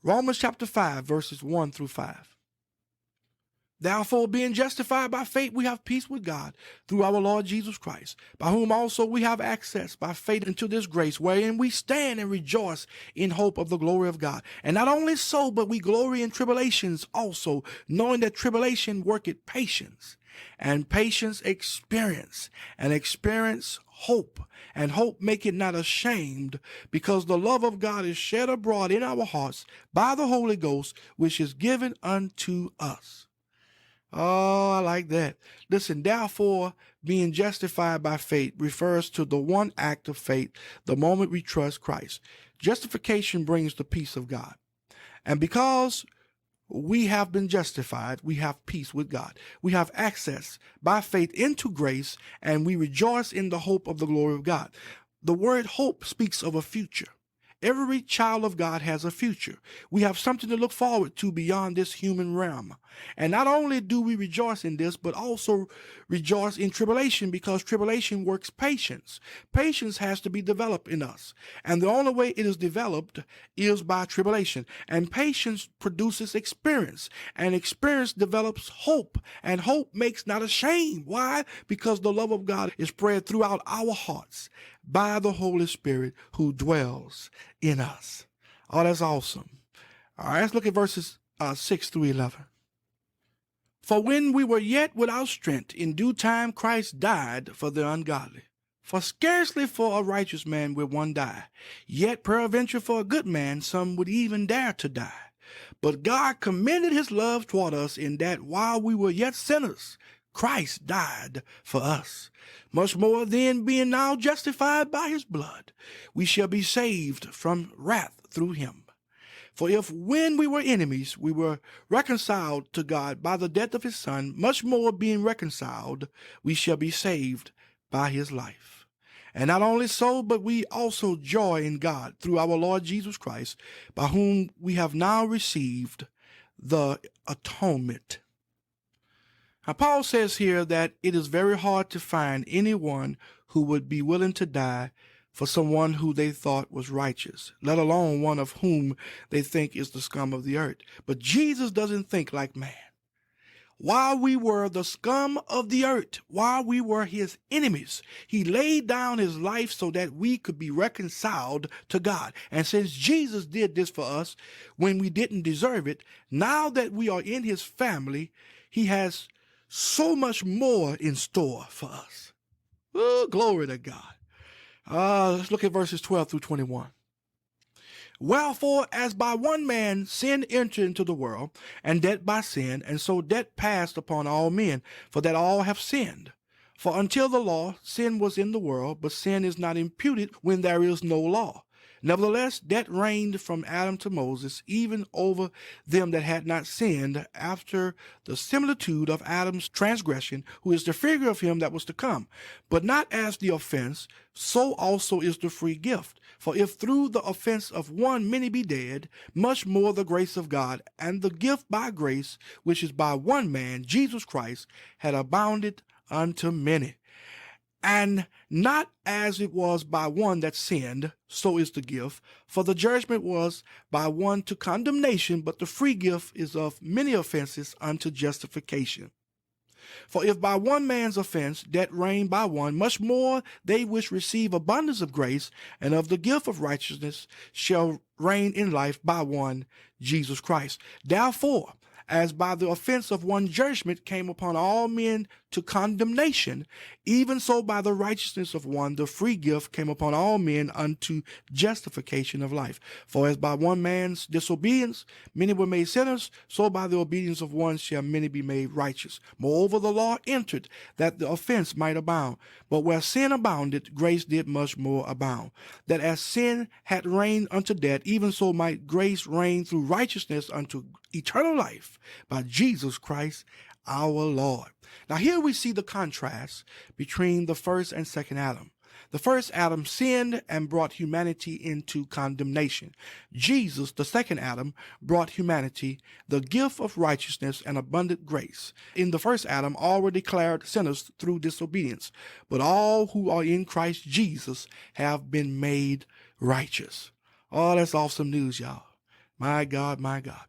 Romans chapter 5, verses 1 through 5. Therefore, being justified by faith, we have peace with God through our Lord Jesus Christ, by whom also we have access by faith into this grace, wherein we stand and rejoice in hope of the glory of God. And not only so, but we glory in tribulations also, knowing that tribulation worketh patience, and patience experience, and experience hope, and hope make it not ashamed, because the love of God is shed abroad in our hearts by the Holy Ghost, which is given unto us. Oh, I like that. Listen, therefore, being justified by faith refers to the one act of faith the moment we trust Christ. Justification brings the peace of God. And because we have been justified, we have peace with God. We have access by faith into grace, and we rejoice in the hope of the glory of God. The word hope speaks of a future. Every child of God has a future. We have something to look forward to beyond this human realm. And not only do we rejoice in this, but also rejoice in tribulation, because tribulation works patience. Patience has to be developed in us. And the only way it is developed is by tribulation. And patience produces experience. And experience develops hope. And hope makes not ashamed. Why? Because the love of God is spread throughout our hearts by the Holy Spirit who dwells in us. Oh, that's awesome. All right, let's look at verses 6 through 11. For when we were yet without strength, in due time Christ died for the ungodly. For scarcely for a righteous man will one die, yet peradventure for a good man some would even dare to die. But God commended his love toward us, in that while we were yet sinners, Christ died for us. Much more then, being now justified by his blood, we shall be saved from wrath through him. For if when we were enemies, we were reconciled to God by the death of his Son, much more being reconciled, we shall be saved by his life. And not only so, but we also joy in God through our Lord Jesus Christ, by whom we have now received the atonement. Now, Paul says here that it is very hard to find anyone who would be willing to die for someone who they thought was righteous, let alone one of whom they think is the scum of the earth. But Jesus doesn't think like man. While we were the scum of the earth, while we were his enemies, he laid down his life so that we could be reconciled to God. And since Jesus did this for us when we didn't deserve it, now that we are in his family, he has so much more in store for us. Oh, glory to God. Let's look at verses 12 through 21. Wherefore, as by one man sin entered into the world, and death by sin, and so death passed upon all men, for that all have sinned. For until the law, sin was in the world, but sin is not imputed when there is no law. Nevertheless, death reigned from Adam to Moses, even over them that had not sinned, after the similitude of Adam's transgression, who is the figure of him that was to come. But not as the offense, so also is the free gift. For if through the offense of one many be dead, much more the grace of God, and the gift by grace, which is by one man, Jesus Christ, had abounded unto many. And not as it was by one that sinned, so is the gift. For the judgment was by one to condemnation, but the free gift is of many offenses unto justification. For if by one man's offense death reigned by one, much more they which receive abundance of grace and of the gift of righteousness shall reign in life by one, Jesus Christ. Therefore, as by the offense of one judgment came upon all men to condemnation, even so by the righteousness of one the free gift came upon all men unto justification of life. For as by one man's disobedience many were made sinners, so by the obedience of one shall many be made righteous. Moreover, the law entered that the offense might abound. But where sin abounded, grace did much more abound. That as sin had reigned unto death, even so might grace reign through righteousness unto eternal life by Jesus Christ our Lord. Now here we see the contrast between the first and second Adam. The first Adam sinned and brought humanity into condemnation. Jesus, the second Adam, brought humanity the gift of righteousness and abundant grace. In the first Adam, all were declared sinners through disobedience, but all who are in Christ Jesus have been made righteous. Oh, that's awesome news, y'all. My God, my God.